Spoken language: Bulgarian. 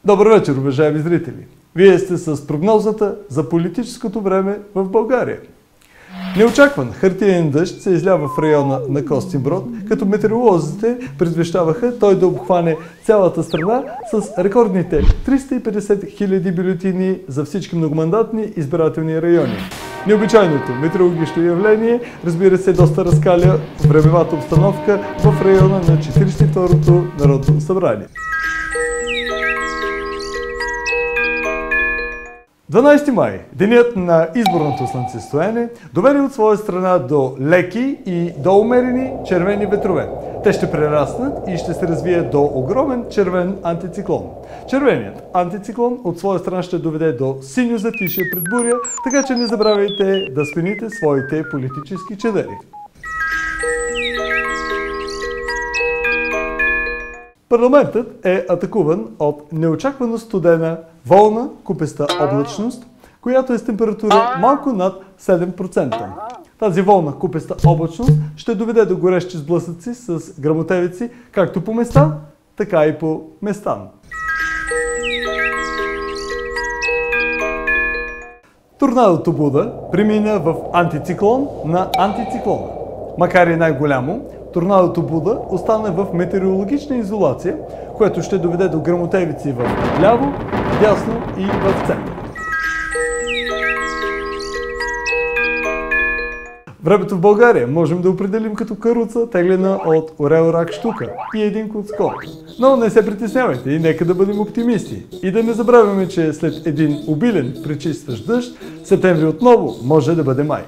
Добър вечер, уважаеми зрители! Вие сте с прогнозата за политическото време в България. Неочакван хартиен дъжд се излява в района на Костинброд, като метеоролозите предвещаваха той да обхване цялата страна с рекордните 350 хиляди бюлетини за всички многомандатни избирателни райони. Необичайното метеорологично явление, разбира се, доста разкаля времевата обстановка в района на 42-то Народно събрание. 12 май, денят на изборното слънцестояние, доведе от своя страна до леки и до умерени червени ветрове. Те ще прераснат и ще се развият до огромен червен антициклон. Червеният антициклон от своя страна ще доведе до синьо затишие пред буря, така че не забравяйте да смените своите политически чадъри. Парламентът е атакуван от неочаквано студена, волна, купеста облачност, която е с температура малко над 7%. Тази волна, купеста облачност ще доведе до горещи сблъсъци с гръмотевици, както по места, така и по местан. Торнадото Буда премина в антициклон на антициклона. Макар и най-голямо, торнадото Буда остана в метеорологична изолация, което ще доведе до гръмотевици в ляво, дясно и в център. Времето в България можем да определим като каруца, теглена от орел, рак, щука и един куц скок. Но не се притеснявайте и нека да бъдем оптимисти. И да не забравяме, че след един обилен пречистващ дъжд, септември отново може да бъде май.